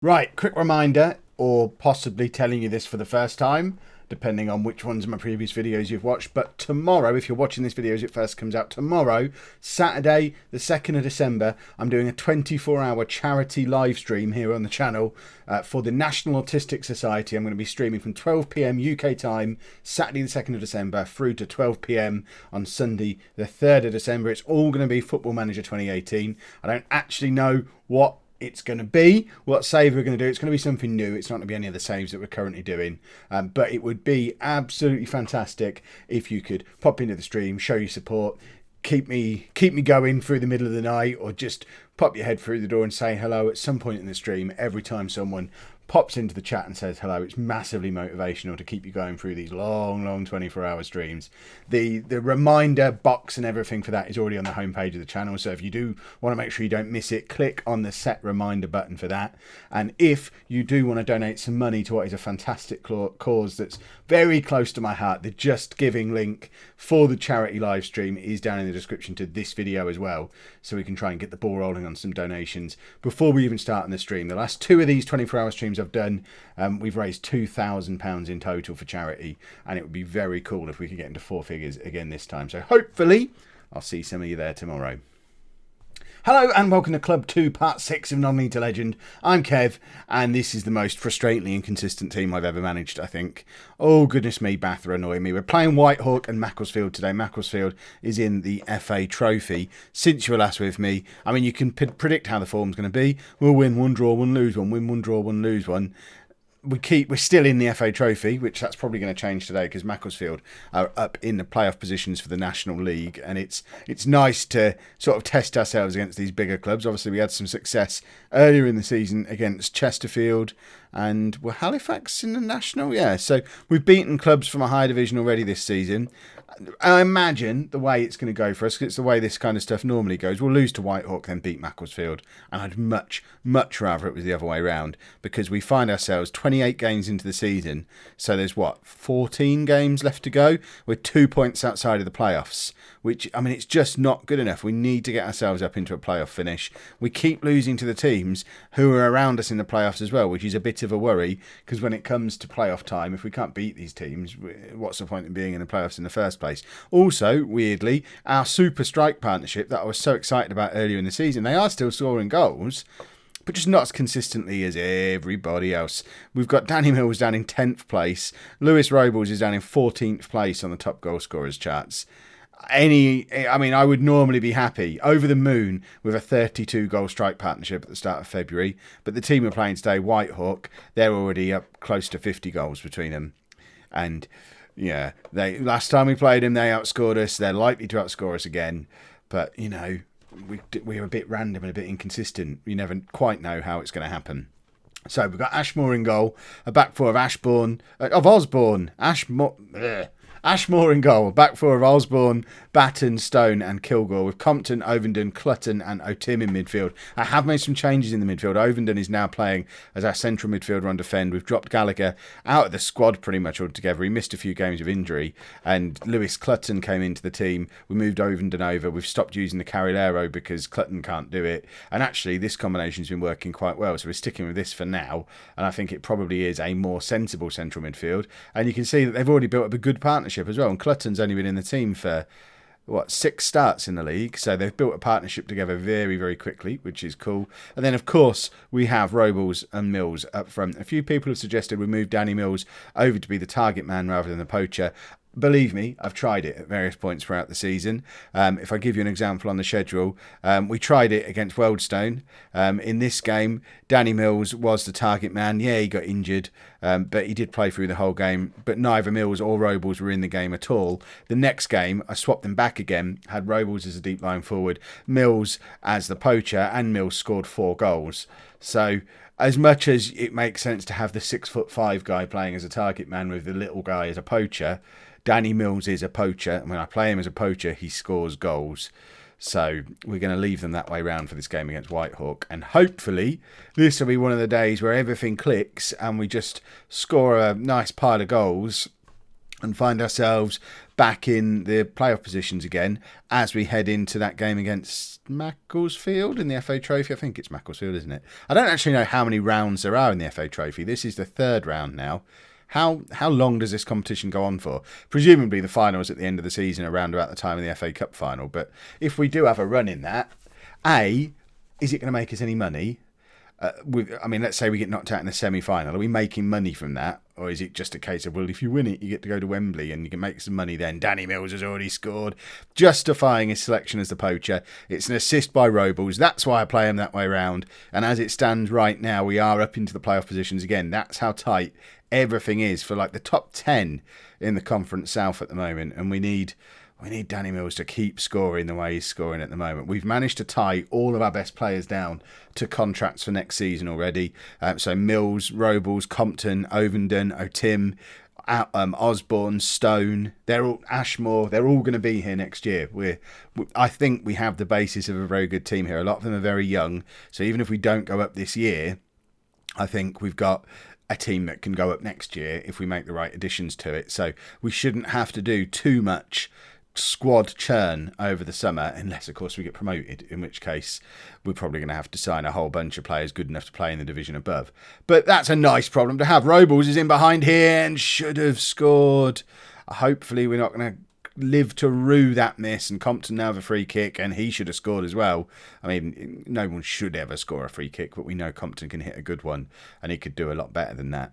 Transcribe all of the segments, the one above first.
Right, quick reminder, or possibly telling you this for the first time, depending on which ones of my previous videos you've watched. But tomorrow, if you're watching this video as it first comes out, tomorrow, Saturday, the 2nd of December, I'm doing a 24-hour charity live stream here on the channel for the National Autistic Society. I'm going to be streaming from 12 PM UK time, Saturday the 2nd of December, through to 12 PM on Sunday the 3rd of December. It's all going to be Football Manager 2018. I don't actually know what it's going to be, what save we're going to do. It's going to be something new. It's not going to be any of the saves that we're currently doing, but it would be absolutely fantastic if you could pop into the stream, show your support, keep me going through the middle of the night, or just pop your head through the door and say hello at some point in the stream. Every time someone pops into the chat and says hello, it's massively motivational to keep you going through these long 24-hour streams. The reminder box and everything for that is already on the homepage of the channel, so if you do want to make sure you don't miss it, click on the set reminder button for that. And if you do want to donate some money to what is a fantastic cause that's very close to my heart, the Just Giving link for the charity live stream is down in the description to this video as well, so we can try and get the ball rolling on some donations before we even start on the stream. The last two of these 24-hour streams I've done, we've raised £2,000 in total for charity, and it would be very cool if we could get into four figures again this time. So hopefully I'll see some of you there tomorrow. Hello and welcome to Club 2 Part 6 of Non-League to Legend. I'm Kev, and this is the most frustratingly inconsistent team I've ever managed, I think. Oh goodness me, Bath are annoying me. We're playing WHITEHAWK and Macclesfield today. Macclesfield is in the FA Trophy. Since you were last with me, I mean, you can predict how the form's going to be. We'll win one, draw one, lose one, win one, draw one, lose one. We're still in the FA Trophy, which that's probably going to change today because Macclesfield are up in the playoff positions for the National League, and it's nice to sort of test ourselves against these bigger clubs. Obviously, we had some success earlier in the season against Chesterfield, and were Halifax in the National? Yeah, so we've beaten clubs from a higher division already this season. I imagine the way it's going to go for us, because it's the way this kind of stuff normally goes, we'll lose to WHITEHAWK, then beat Macclesfield. And I'd much rather it was the other way around, because we find ourselves 28 games into the season. So there's, 14 games left to go? We're 2 points outside of the playoffs, which, I mean, it's just not good enough. We need to get ourselves up into a playoff finish. We keep losing to the teams who are around us in the playoffs as well, which is a bit of a worry, because when it comes to playoff time, if we can't beat these teams, what's the point in being in the playoffs in the first place? Also, weirdly, our Super Strike partnership that I was so excited about earlier in the season, they are still scoring goals, but just not as consistently as everybody else. We've got Danny Mills down in 10th place. Lewis Robles is down in 14th place on the top goal scorers charts. I mean, I would normally be happy, over the moon, with a 32 goal strike partnership at the start of February, but the team we're playing today, WHITEHAWK, they're already up close to 50 goals between them. And yeah, last time we played them, they outscored us. They're likely to outscore us again. But, you know, we're a bit random and a bit inconsistent. You never quite know how it's going to happen. So we've got Ashmore in goal, a back four of Osborne, Ashmore in goal, back four of Osborne, Batten, Stone and Kilgore, with Compton, Ovenden, Clutton and Otim in midfield. I have made some changes in the midfield. Ovenden is now playing as our central midfielder on defend. We've dropped Gallagher out of the squad pretty much altogether. He missed a few games of injury, and Lewis Clutton came into the team. We moved Ovenden over. We've stopped using the Carrilero because Clutton can't do it. And actually, this combination's been working quite well, so we're sticking with this for now. And I think it probably is a more sensible central midfield. And you can see that they've already built up a good partnership as well, and Clutton's only been in the team for 6 starts in the league, so they've built a partnership together very quickly, which is cool. And then of course we have Robles and Mills up front. A few people have suggested we move Danny Mills over to be the target man rather than the poacher. Believe me, I've tried it at various points throughout the season. If I give you an example on the schedule, we tried it against Wealdstone. In this game, Danny Mills was the target man. Yeah, he got injured, but he did play through the whole game. But neither Mills or Robles were in the game at all. The next game, I swapped them back again, had Robles as a deep line forward, Mills as the poacher, and Mills scored 4 goals. So as much as it makes sense to have the 6'5" guy playing as a target man with the little guy as a poacher, Danny Mills is a poacher, and when I play him as a poacher, he scores goals. So we're going to leave them that way round for this game against WHITEHAWK, and hopefully this will be one of the days where everything clicks and we just score a nice pile of goals and find ourselves back in the playoff positions again as we head into that game against Macclesfield in the FA Trophy. I think it's Macclesfield, isn't it? I don't actually know how many rounds there are in the FA Trophy. This is the 3rd round now. How long does this competition go on for? Presumably the finals at the end of the season, around about the time of the FA Cup final. But if we do have a run in that, A, is it going to make us any money? I mean, let's say we get knocked out in the semi-final. Are we making money from that? Or is it just a case of, well, if you win it, you get to go to Wembley and you can make some money then? Danny Mills has already scored, justifying his selection as the poacher. It's an assist by Robles. That's why I play him that way round. And as it stands right now, we are up into the playoff positions again. That's how tight everything is for like the top 10 in the Conference South at the moment. And we need Danny Mills to keep scoring the way he's scoring at the moment. We've managed to tie all of our best players down to contracts for next season already. So Mills, Robles, Compton, Ovenden, O'Tim, Osborne, Stone, they're all Ashmore. They're all going to be here next year. I think we have the basis of a very good team here. A lot of them are very young. So even if we don't go up this year, I think we've got a team that can go up next year if we make the right additions to it. So we shouldn't have to do too much squad churn over the summer, unless of course we get promoted, in which case we're probably going to have to sign a whole bunch of players good enough to play in the division above. But that's a nice problem to have. Robles is in behind here and should have scored. Hopefully we're not going to live to rue that miss, and Compton now have a free kick and he should have scored as well. I mean, no one should ever score a free kick, but we know Compton can hit a good one and he could do a lot better than that.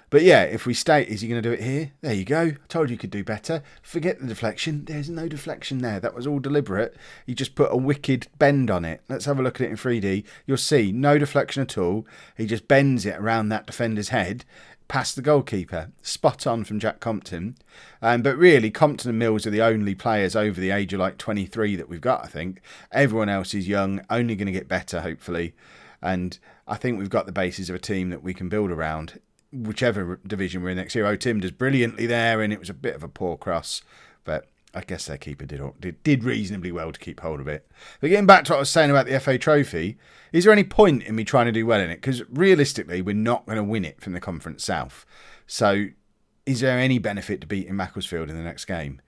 But yeah, if we stay, is he going to do it here? There you go. I told you he could do better. Forget the deflection. There's no deflection there. That was all deliberate. He just put a wicked bend on it. Let's have a look at it in 3D. You'll see no deflection at all. He just bends it around that defender's head past the goalkeeper. Spot on from Jack Compton. But really, Compton and Mills are the only players over the age of like 23 that we've got, I think. Everyone else is young, only going to get better, hopefully. And I think we've got the basis of a team that we can build around, whichever division we're in next year. Tim does brilliantly there, and it was a bit of a poor cross, but I guess their keeper did reasonably well to keep hold of it. But getting back to what I was saying about the FA Trophy, is there any point in me trying to do well in it? Because realistically, we're not going to win it from the Conference South. So is there any benefit to beating Macclesfield in the next game?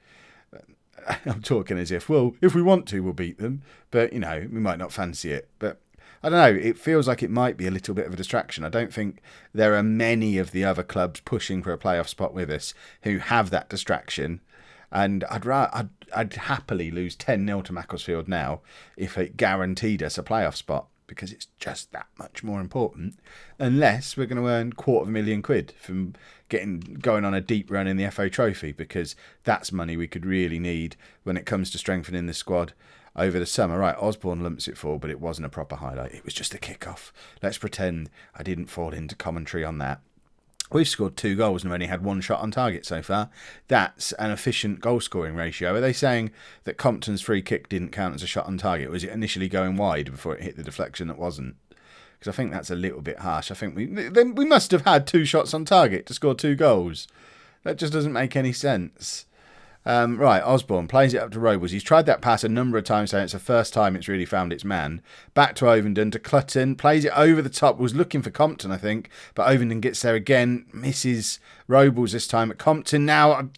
I'm talking as if, well, if we want to, we'll beat them. But, you know, we might not fancy it. But I don't know, it feels like it might be a little bit of a distraction. I don't think there are many of the other clubs pushing for a playoff spot with us who have that distraction. And I'd happily lose 10-0 to Macclesfield now if it guaranteed us a playoff spot, because it's just that much more important, unless we're going to earn £250,000 from going on a deep run in the FA Trophy, because that's money we could really need when it comes to strengthening the squad over the summer. Right, Osborne lumps it for, but it wasn't a proper highlight. It was just a kick-off. Let's pretend I didn't fall into commentary on that. We've scored 2 goals and only had 1 shot on target so far. That's an efficient goal-scoring ratio. Are they saying that Compton's free kick didn't count as a shot on target? Was it initially going wide before it hit the deflection that wasn't? Because I think that's a little bit harsh. I think we must have had 2 shots on target to score 2 goals. That just doesn't make any sense. Right, Osborne plays it up to Robles. He's tried that pass a number of times, saying it's the first time it's really found its man. Back to Ovenden, to Clutton, plays it over the top, was looking for Compton, I think, but Ovenden gets there again, misses Robles this time at Compton. Now,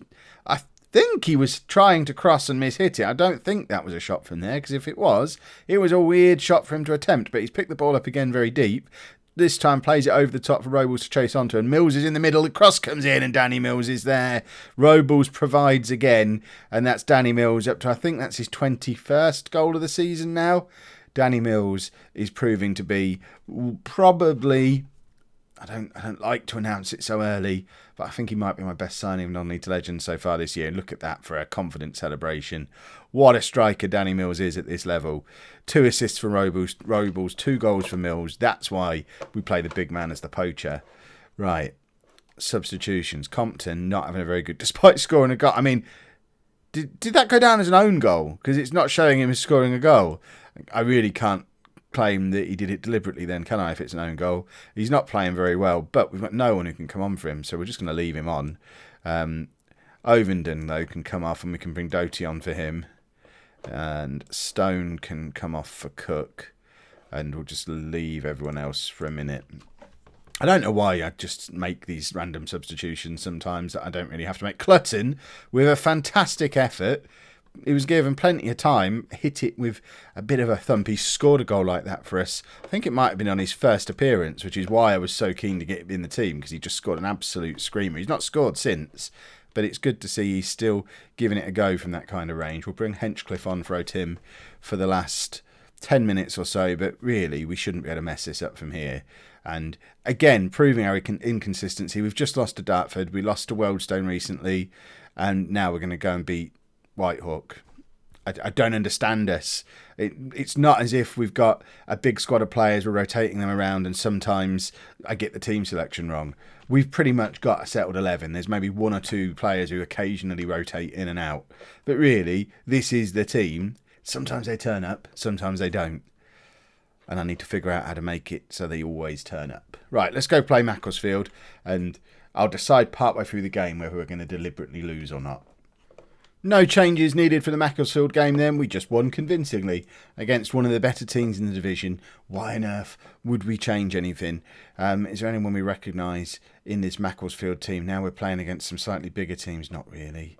I think he was trying to cross and miss-hit it. I don't think that was a shot from there, because if it was a weird shot for him to attempt, but he's picked the ball up again very deep. This time plays it over the top for Robles to chase onto, and Mills is in the middle. The cross comes in and Danny Mills is there. Robles provides again, and that's Danny Mills up to, I think that's his 21st goal of the season now. Danny Mills is proving to be probably, I don't like to announce it so early, but I think he might be my best signing of non-league to legend so far this year. And look at that for a confident celebration. What a striker Danny Mills is at this level. 2 assists for Robles, 2 goals for Mills. That's why we play the big man as the poacher. Right. Substitutions. Compton not having a very good, despite scoring a goal. I mean, did that go down as an own goal? Because it's not showing him as scoring a goal. I really can't claim that he did it deliberately then, can I, if it's an own goal? He's not playing very well, but we've got no one who can come on for him, so we're just going to leave him on. Ovenden, though, can come off and we can bring Doty on for him. And Stone can come off for Cook, and we'll just leave everyone else for a minute. I don't know why I just make these random substitutions sometimes that I don't really have to make. Clutton, with a fantastic effort, he was given plenty of time, hit it with a bit of a thump. He scored a goal like that for us. I think it might have been on his first appearance, which is why I was so keen to get him in the team, because he just scored an absolute screamer. He's not scored since, but it's good to see he's still giving it a go from that kind of range. We'll bring Henchcliffe on for Tim for the last 10 minutes or so, but really we shouldn't be able to mess this up from here. And again, proving our inconsistency. We've just lost to Dartford, we lost to Wealdstone recently, and now we're going to go and beat WHITEHAWK. I don't understand us. It's not as if we've got a big squad of players, we're rotating them around, and sometimes I get the team selection wrong. We've pretty much got a settled 11. There's maybe one or two players who occasionally rotate in and out. But really, this is the team. Sometimes they turn up, sometimes they don't. And I need to figure out how to make it so they always turn up. Right, let's go play Macclesfield, and I'll decide partway through the game whether we're going to deliberately lose or not. No changes needed for the Macclesfield game then. We just won convincingly against one of the better teams in the division. Why on earth would we change anything? Is there anyone we recognise in this Macclesfield team? Now we're playing against some slightly bigger teams. Not really.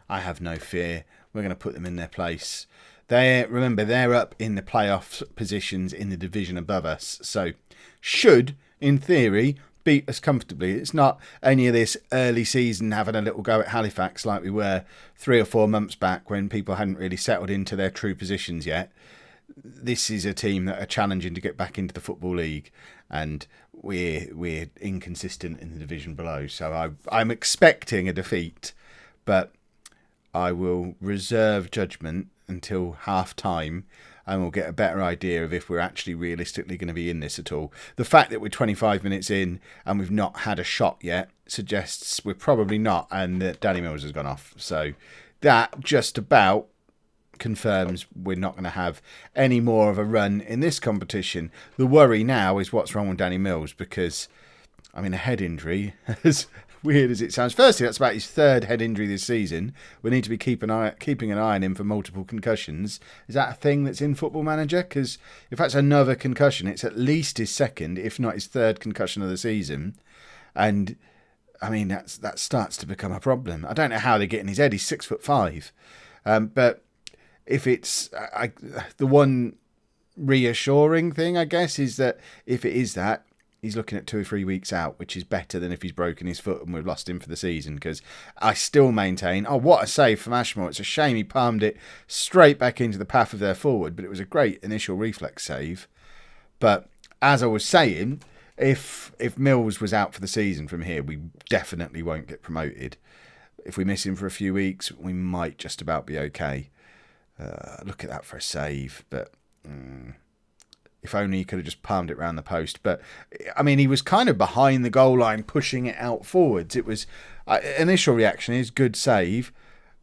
I have no fear. We're going to put them in their place. Remember, they're up in the playoff positions in the division above us. So should, in theory, beat us comfortably. It's not any of this early season having a little go at Halifax like we were 3 or 4 months back when people hadn't really settled into their true positions yet. This is a team that are challenging to get back into the Football League, and we're inconsistent in the division below. So I'm expecting a defeat, but I will reserve judgment until half time, and we'll get a better idea of if we're actually realistically going to be in this at all. The fact that we're 25 minutes in and we've not had a shot yet suggests we're probably not, and that Danny Mills has gone off. So that just about confirms we're not going to have any more of a run in this competition. The worry now is what's wrong with Danny Mills, because, I mean, a head injury, as weird as it sounds. Firstly, that's about his 3rd head injury this season. We need to be keeping an eye on him for multiple concussions. Is that a thing that's in Football Manager? Because if that's another concussion, it's at least his 2nd, if not his 3rd concussion of the season. And, I mean, that starts to become a problem. I don't know how they get in his head. He's 6'5". But if it's... the one reassuring thing, I guess, is that if it is that, he's looking at 2 or 3 weeks out, which is better than if he's broken his foot and we've lost him for the season. Because I still maintain, what a save from Ashmore. It's a shame he palmed it straight back into the path of their forward, but it was a great initial reflex save. But as I was saying, if Mills was out for the season from here, we definitely won't get promoted. If we miss him for a few weeks, we might just about be okay. Look at that for a save, but... if only he could have just palmed it round the post. But, I mean, he was kind of behind the goal line, pushing it out forwards. It was... initial reaction is good save.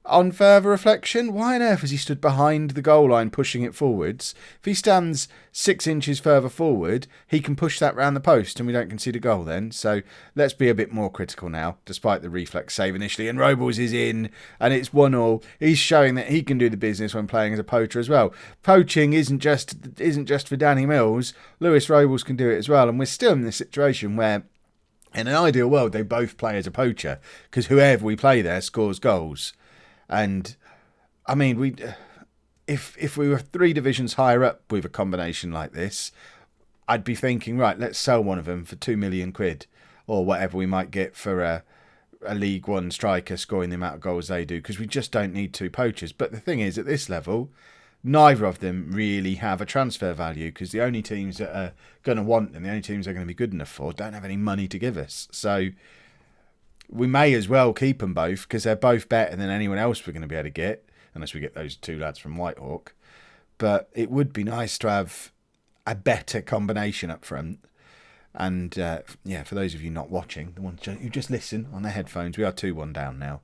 On further reflection, why on earth has he stood behind the goal line, pushing it forwards? If he stands 6 inches further forward, he can push that round the post and we don't concede a goal then. So let's be a bit more critical now, despite the reflex save initially. And Robles is in, and it's 1-1. He's showing that he can do the business when playing as a poacher as well. Poaching isn't just for Danny Mills. Lewis Robles can do it as well. And we're still in this situation where, in an ideal world, they both play as a poacher, because whoever we play there scores goals. And, I mean, if we were 3 divisions higher up with a combination like this, I'd be thinking, right, let's sell one of them for £2 million, or whatever we might get for a League One striker scoring the amount of goals they do, because we just don't need 2 poachers. But the thing is, at this level, neither of them really have a transfer value, because the only teams that are going to want them, the only teams they're going to be good enough for, don't have any money to give us. So we may as well keep them both, because they're both better than anyone else we're going to be able to get, unless we get those 2 lads from WHITEHAWK. But it would be nice to have a better combination up front. And, for those of you not watching, the ones who just listen on their headphones, we are 2-1 down now.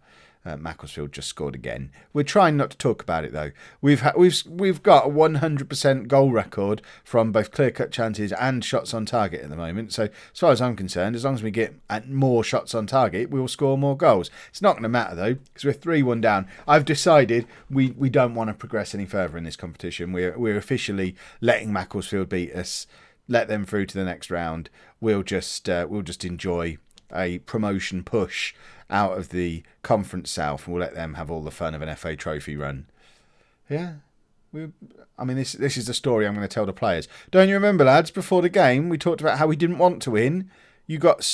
Macclesfield just scored again. We're trying not to talk about it though. We've got a 100% goal record from both clear-cut chances and shots on target at the moment. So as far as I'm concerned, as long as we get more shots on target, we will score more goals. It's not going to matter though, because we're 3-1 down. I've decided we don't want to progress any further in this competition. We're officially letting Macclesfield beat us let them through to the next round. We'll just enjoy a promotion push out of the Conference South, and we'll let them have all the fun of an FA Trophy run. Yeah. I mean, this is the story I'm going to tell the players. Don't you remember, lads, before the game, we talked about how we didn't want to win. You got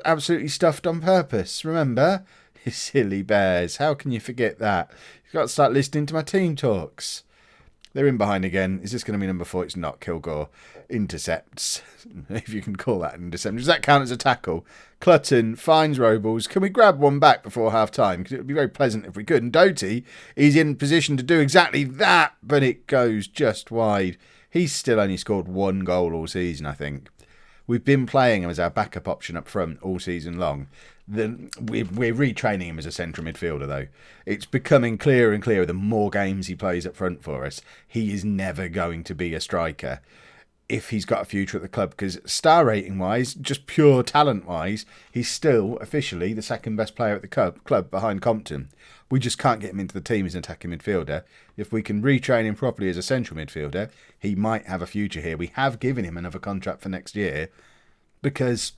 absolutely stuffed on purpose, remember? You silly bears. How can you forget that? You've got to start listening to my team talks. They're in behind again. Is this going to be number 4? It's not. Kilgore intercepts, if you can call that an interception. Does that count as a tackle? Clutton finds Robles. Can we grab one back before half-time? Because it would be very pleasant if we could. And Doty is in position to do exactly that, but it goes just wide. He's still only scored 1 goal all season, I think. We've been playing him as our backup option up front all season long. We're retraining him as a central midfielder, though. It's becoming clearer and clearer the more games he plays up front for us. He is never going to be a striker if he's got a future at the club, because star rating-wise, just pure talent-wise, he's still officially the second best player at the club behind Compton. We just can't get him into the team as an attacking midfielder. If we can retrain him properly as a central midfielder, he might have a future here. We have given him another contract for next year because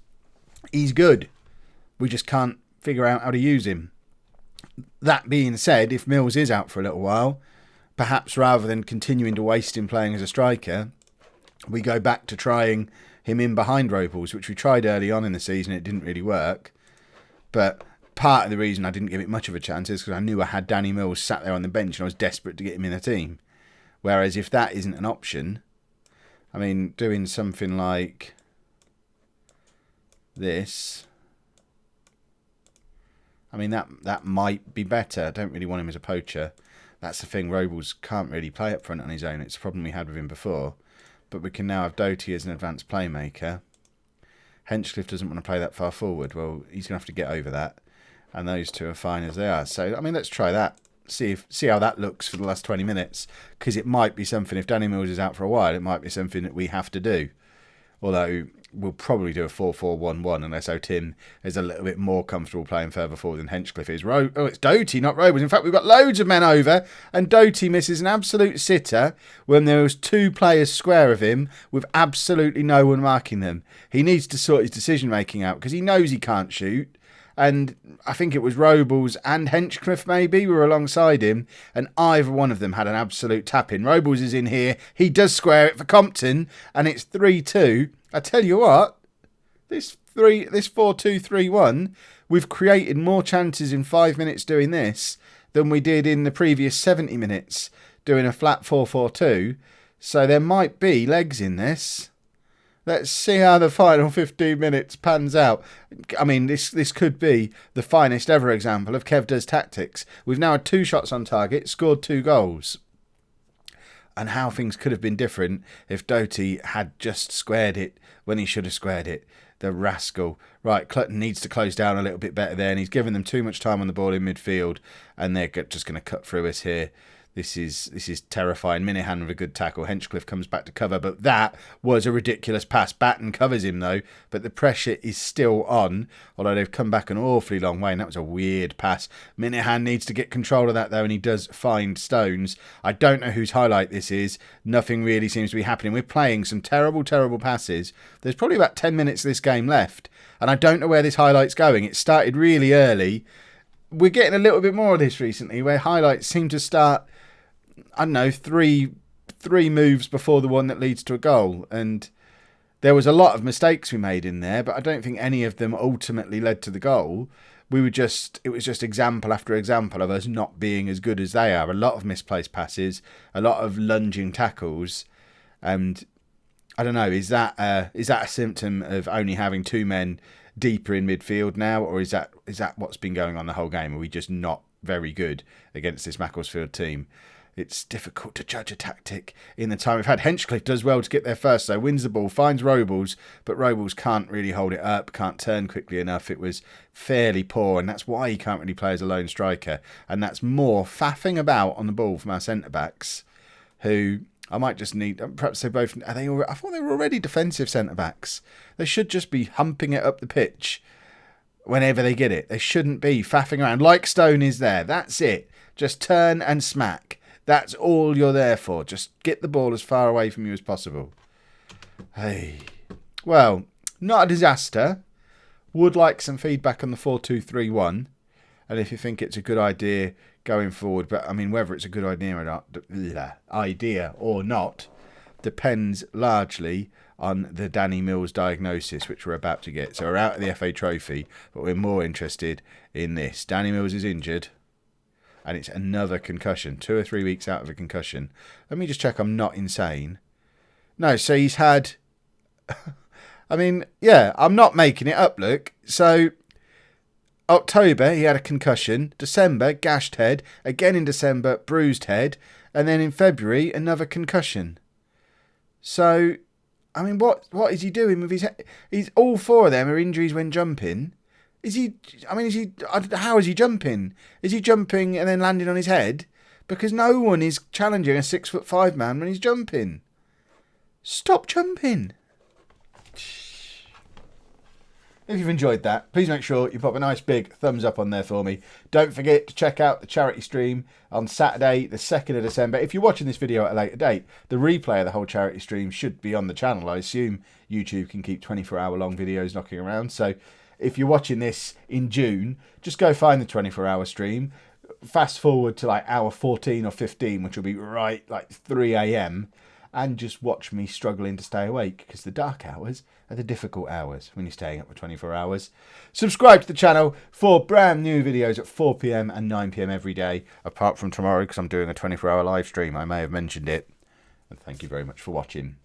he's good. We just can't figure out how to use him. That being said, if Mills is out for a little while, perhaps rather than continuing to waste him playing as a striker, we go back to trying him in behind Robles, which we tried early on in the season. It didn't really work. But part of the reason I didn't give it much of a chance is because I knew I had Danny Mills sat there on the bench and I was desperate to get him in the team. Whereas if that isn't an option, I mean, doing something like this, I mean, that might be better. I don't really want him as a poacher. That's the thing. Robles can't really play up front on his own. It's a problem we had with him before. But we can now have Doty as an advanced playmaker. Henchcliffe doesn't want to play that far forward. Well, he's going to have to get over that. And those two are fine as they are. So, I mean, let's try that. See how that looks for the last 20 minutes. Because it might be something, if Danny Mills is out for a while, it might be something that we have to do. Although we'll probably do a 4-4-1-1 unless O'Tim is a little bit more comfortable playing further forward than Henchcliffe is. It's Doty, not Robles. In fact, we've got loads of men over, and Doty misses an absolute sitter when there was 2 players square of him with absolutely no one marking them. He needs to sort his decision-making out because he knows he can't shoot. And I think it was Robles and Henchcliffe maybe were alongside him, and either one of them had an absolute tap-in. Robles is in here. He does square it for Compton, and it's 3-2. I tell you what, this 4-2-3-1, we've created more chances in 5 minutes doing this than we did in the previous 70 minutes doing a flat 4-4-2. So there might be legs in this. Let's see how the final 15 minutes pans out. I mean, this could be the finest ever example of Kev does tactics. We've now had 2 shots on target, scored 2 goals. And how things could have been different if Doty had just squared it when he should have squared it. The rascal. Right, Clutton needs to close down a little bit better there, and he's given them too much time on the ball in midfield, and they're just going to cut through us here. This is terrifying. Minahan with a good tackle. Henchcliffe comes back to cover, but that was a ridiculous pass. Batten covers him, though, but the pressure is still on, although they've come back an awfully long way, and that was a weird pass. Minahan needs to get control of that, though, and he does find Stones. I don't know whose highlight this is. Nothing really seems to be happening. We're playing some terrible, terrible passes. There's probably about 10 minutes of this game left, and I don't know where this highlight's going. It started really early. We're getting a little bit more of this recently, where highlights seem to start, I don't know, three moves before the one that leads to a goal. And there was a lot of mistakes we made in there, but I don't think any of them ultimately led to the goal. It was just example after example of us not being as good as they are. A lot of misplaced passes, a lot of lunging tackles. And I don't know, is that a symptom of only having 2 men deeper in midfield now, or is that what's been going on the whole game? Are we just not very good against this Macclesfield team? It's difficult to judge a tactic in the time we've had. Henchcliffe does well to get there first, though. Wins the ball, finds Robles, but Robles can't really hold it up, can't turn quickly enough. It was fairly poor, and that's why he can't really play as a lone striker. And that's more faffing about on the ball from our centre-backs, who I might just need, perhaps they both, I thought they were already defensive centre-backs. They should just be humping it up the pitch whenever they get it. They shouldn't be faffing around like Stone is there. That's it. Just turn and smack. That's all you're there for. Just get the ball as far away from you as possible. Hey. Well, not a disaster. Would like some feedback on the 4231. And if you think it's a good idea going forward, but I mean, whether it's a good idea or not, depends largely on the Danny Mills diagnosis, which we're about to get. So we're out of the FA Trophy, but we're more interested in this. Danny Mills is injured, and it's another concussion. 2 or 3 weeks out of a concussion. Let me just check I'm not insane. No, so he's had... I mean, yeah, I'm not making it up, look. So, October, he had a concussion. December, gashed head. Again in December, bruised head. And then in February, another concussion. So, I mean, what is he doing with his head? All 4 of them are injuries when jumping. How is he jumping? Is he jumping and then landing on his head? Because no one is challenging a 6'5" man when he's jumping. Stop jumping. If you've enjoyed that, please make sure you pop a nice big thumbs up on there for me. Don't forget to check out the charity stream on Saturday, the 2nd of December. If you're watching this video at a later date, the replay of the whole charity stream should be on the channel. I assume YouTube can keep 24-hour long videos knocking around. So if you're watching this in June, just go find the 24-hour stream. Fast forward to like hour 14 or 15, which will be right like 3 a.m. and just watch me struggling to stay awake, because the dark hours are the difficult hours when you're staying up for 24 hours. Subscribe to the channel for brand new videos at 4 p.m. and 9 p.m. every day, apart from tomorrow because I'm doing a 24-hour live stream. I may have mentioned it. And thank you very much for watching.